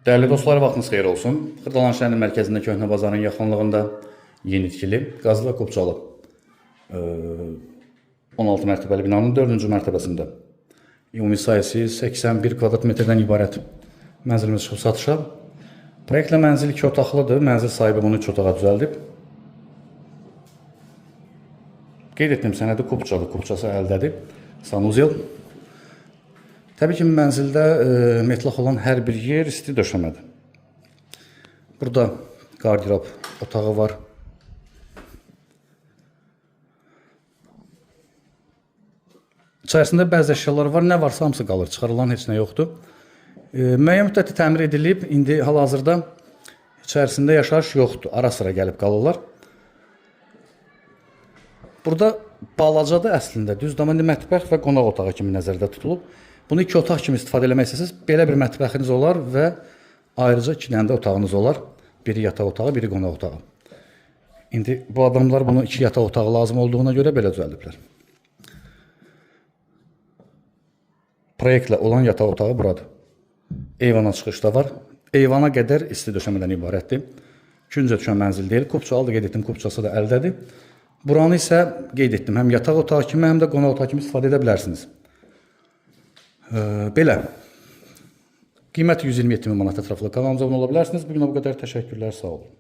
Dəyərli dostlar, vaxtınız xeyir olsun. Xırdalan şəhərinin mərkəzində Köhnə bazarın yaxınlığında yenitkili, qazlı və Qubçalı 16 mərtəbəli binanın 4-cü mərtəbəsində ümumi sayısı 81 kvadrat metrdən ibarət mənzilimiz çıxıb satışa. Proyektlə mənzil 2 otaqlıdır. Mənzil sahibi bunu 3 otağa düzəldib. Qeyd etdim sənədi Qubçalı, Qubçası əldədir. Sanuzel. Təbii ki, mənzildə metlaq olan hər bir yer isti döşəmədir. Burada qardirob otağı var. İçərisində bəzi əşyalar var. Nə varsa hamısı qalır. Çıxarılan heç nə yoxdur. Müəyyən müddəti təmir edilib. İndi hal-hazırda içərisində yaşayış yoxdur. Ara-sıra gəlib qalırlar. Burada balacadır əslində. Düzdür, amma mətbəx və qonaq otağı kimi nəzərdə tutulub. Bunu 2 otaq kimi istifadə eləmək istəsəniz, belə bir mətbəxiniz olar və ayrıca 2 dənə də otağınız olar. Biri yataq otağı, biri qonaq otağı. İndi bu adamlar bunu 2 yataq otağı lazım olduğuna görə belə düzəldiblər. Proyektlə olan yataq otağı buradır. Eyvana çıxış da var. Eyvana qədər isti döşəmədən ibarətdir. Küncə düşən mənzil deyil. Qubçalı da qeyd etdim, Qubçası da əldədir. Buranı isə qeyd etdim, həm yataq otağı kimi, həm də qonaq otağı kimi istifadə edə bilərsiniz. Belə. Qiyməti 127 min manat ətraflı kanalımıza abunə ola bilərsiniz. Bugünə bu qədər təşəkkürlər, sağ olun.